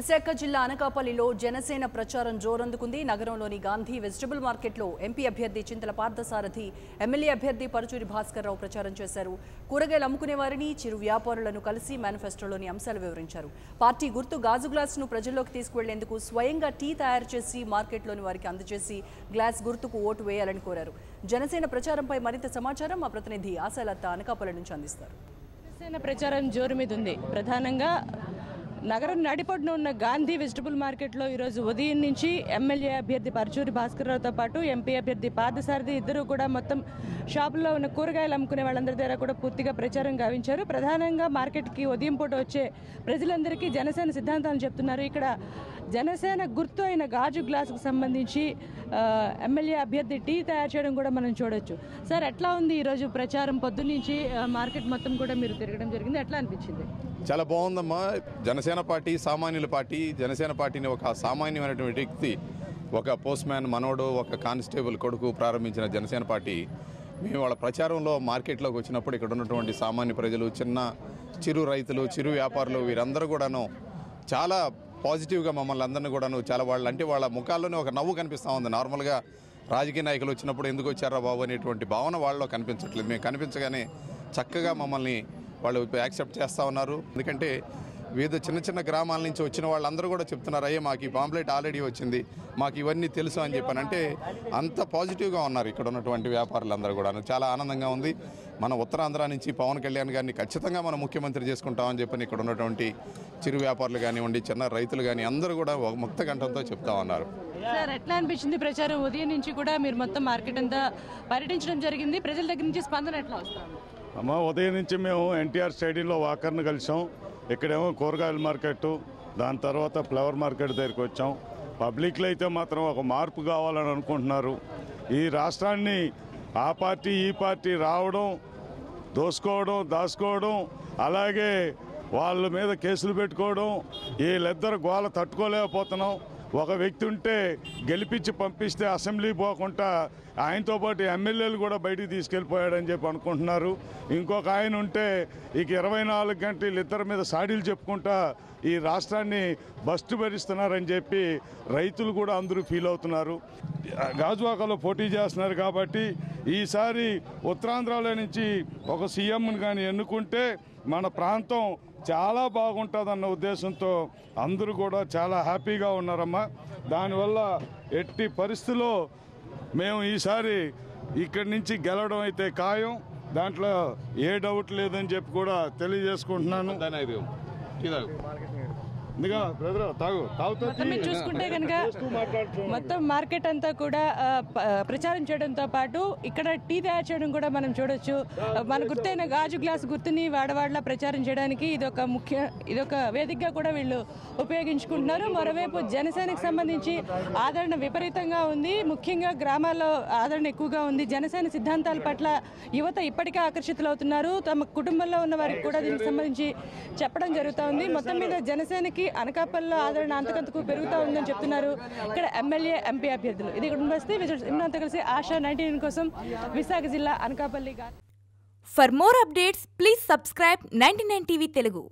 విశాఖ జిల్లా అనకాపల్లిలో జనసేన ప్రచారం జోరందుకుంది. నగరంలోని గాంధీ వెజిటబుల్ మార్కెట్లో ఎంపీ అభ్యర్థి చింతల పార్థసారథి, ఎమ్మెల్యే అభ్యర్థి పరుచూరి భాస్కర్రావు ప్రచారం చేశారు. కూరగాయలు అమ్ముకునే వారిని, చిరు వ్యాపారులను కలిసి మేనిఫెస్టోలోని అంశాలు వివరించారు. పార్టీ గుర్తు గాజు గ్లాసును ప్రజల్లోకి తీసుకువెళ్లేందుకు స్వయంగా టీ తయారు చేసి మార్కెట్లోని వారికి అందజేసి గ్లాస్ గుర్తుకు ఓటు వేయాలని కోరారు. జనసేన ప్రచారంపై మరింత సమాచారం మా ప్రతినిధి ఆశాలత అనకాపల్లి నుంచి అందిస్తారు. జనసేన ప్రచారం జోరు మీద ఉంది. ప్రధానంగా నగరం నడిపొడ్డున ఉన్న గాంధీ వెజిటబుల్ మార్కెట్లో ఈరోజు ఉదయం నుంచి ఎమ్మెల్యే అభ్యర్థి పరుచూరి భాస్కర్రావుతో పాటు ఎంపీ అభ్యర్థి పార్థసారథి ఇద్దరు కూడా మొత్తం షాపుల్లో ఉన్న కూరగాయలు అమ్ముకునే వాళ్ళందరి దగ్గర కూడా పూర్తిగా ప్రచారం గావించారు. ప్రధానంగా మార్కెట్కి ఉదయం పూట వచ్చే ప్రజలందరికీ జనసేన సిద్ధాంతాలను చెప్తున్నారు. ఇక్కడ జనసేన గుర్తు అయిన గాజు గ్లాసుకు సంబంధించి ఎమ్మెల్యే అభ్యర్థి టీ తయారు చేయడం కూడా మనం చూడొచ్చు. సార్, ఎట్లా ఉంది ఈరోజు ప్రచారం? పొద్దున్నుంచి మార్కెట్ మొత్తం కూడా మీరు తిరగడం జరిగింది, ఎట్లా అనిపించింది? చాలా బాగుందమ్మా. జనసేన పార్టీ సామాన్యుల పార్టీ. జనసేన పార్టీని ఒక సామాన్యమైనటువంటి వ్యక్తి, ఒక పోస్ట్ మ్యాన్ మనోడు, ఒక కానిస్టేబుల్ కొడుకు ప్రారంభించిన జనసేన పార్టీ మేము వాళ్ళ ప్రచారంలో మార్కెట్లోకి వచ్చినప్పుడు ఇక్కడ ఉన్నటువంటి సామాన్య ప్రజలు, చిరు రైతులు, చిరు వ్యాపారులు వీరందరూ కూడాను చాలా పాజిటివ్గా మమ్మల్ని అందరినీ కూడాను చాలా వాళ్ళ ముఖాల్లోనే ఒక నవ్వు కనిపిస్తూ ఉంది. నార్మల్గా రాజకీయ నాయకులు వచ్చినప్పుడు ఎందుకు వచ్చారా బాబు అనేటువంటి భావన వాళ్ళలో కనిపించట్లేదు. మేము కనిపించగానే చక్కగా మమ్మల్ని వాళ్ళు యాక్సెప్ట్ చేస్తూ ఉన్నారు. ఎందుకంటే వివిధ చిన్న గ్రామాల నుంచి వచ్చిన వాళ్ళందరూ కూడా చెప్తున్నారు, అయ్యే మాకు ఈ పాంప్లెట్ ఆల్రెడీ వచ్చింది, మాకు ఇవన్నీ తెలుసు అని చెప్పానంటే అంత పాజిటివ్గా ఉన్నారు ఇక్కడ ఉన్నటువంటి వ్యాపారులందరూ కూడా. చాలా ఆనందంగా ఉంది. మన ఉత్తరాంధ్ర నుంచి పవన్ కళ్యాణ్ గారిని ఖచ్చితంగా మనం ముఖ్యమంత్రి చేసుకుంటామని చెప్పని ఇక్కడ ఉన్నటువంటి చిరు వ్యాపారులు కానివ్వండి, చిన్న రైతులు కానీ అందరూ కూడా ఒక ముక్త కంఠంతో చెప్తా ఉన్నారు. సార్, ఎట్లా అనిపించింది ప్రచారం? ఉదయం నుంచి కూడా మీరు మొత్తం మార్కెట్ అంతా పర్యటించడం జరిగింది. ప్రజల దగ్గర నుంచి స్పందన ఎట్లా వస్తుంది? అమ్మ, ఉదయం నుంచి మేము ఎన్టీఆర్ స్టేడియంలో వాకర్ను కలిసాం. ఇక్కడేమో కూరగాయల మార్కెట్, దాని తర్వాత ఫ్లవర్ మార్కెట్ దగ్గరికి వచ్చాం. పబ్లిక్లో అయితే మాత్రం ఒక మార్పు కావాలని అనుకుంటున్నారు. ఈ రాష్ట్రాన్ని ఆ పార్టీ ఈ పార్టీ రావడం, దోసుకోవడం, దాచుకోవడం, అలాగే వాళ్ళ మీద కేసులు పెట్టుకోవడం, వీళ్ళిద్దరు గోల తట్టుకోలేకపోతున్నాం. ఒక వ్యక్తి ఉంటే గెలిపించి పంపిస్తే అసెంబ్లీ పోకుండా ఆయనతో పాటు ఎమ్మెల్యేలు కూడా బయటికి తీసుకెళ్ళిపోయాడని చెప్పి అనుకుంటున్నారు. ఇంకొక ఆయన ఉంటే ఇక 24 గంటలు ఇద్దరి మీద సాడీలు చెప్పుకుంటా ఈ రాష్ట్రాన్ని బస్టు భరిస్తున్నారని చెప్పి రైతులు కూడా అందరూ ఫీల్ అవుతున్నారు. గాజువాకలో పోటీ చేస్తున్నారు కాబట్టి ఈసారి ఉత్తరాంధ్రలో నుంచి ఒక సీఎంని కానీ ఎన్నుకుంటే మన ప్రాంతం చాలా బాగుంటుందన్న ఉద్దేశంతో అందరూ కూడా చాలా హ్యాపీగా ఉన్నారమ్మా. దానివల్ల ఎట్టి పరిస్థితుల్లో మేము ఈసారి ఇక్కడి నుంచి గెలవడం అయితే ఖాయం, దాంట్లో ఏ డౌట్ లేదని చెప్పి కూడా తెలియజేసుకుంటున్నాను. చూసుకుంటే కనుక మొత్తం మార్కెట్ అంతా కూడా ప్రచారం చేయడంతో పాటు ఇక్కడ టీ తయారు చేయడం కూడా మనం చూడొచ్చు. మన గుర్తైన గాజు గ్లాస్ గుర్తుని వాడవాడలా ప్రచారం చేయడానికి ఇదొక వేదికగా కూడా వీళ్ళు ఉపయోగించుకుంటున్నారు. మరోవైపు జనసేనకు సంబంధించి ఆదరణ విపరీతంగా ఉంది. ముఖ్యంగా గ్రామాల్లో ఆదరణ ఎక్కువగా ఉంది. జనసేన సిద్ధాంతాల పట్ల యువత ఇప్పటికే ఆకర్షితులవుతున్నారు. తమ కుటుంబంలో ఉన్న వారికి కూడా దీనికి సంబంధించి చెప్పడం జరుగుతూ ఉంది. మొత్తం మీద జనసేనకి అనకాపల్లిలో ఆదరణ అంతకంతకు పెరుగుతూ ఉందని చెప్తున్నారు ఇక్కడ ఎమ్మెల్యే ఎంపీ అభ్యర్థులు. ఇది వస్తే ఇన్నంత కలిసి ఆశా 99 కోసం విశాఖ జిల్లా Anakapalli. For more updates please subscribe 99 TV Telugu.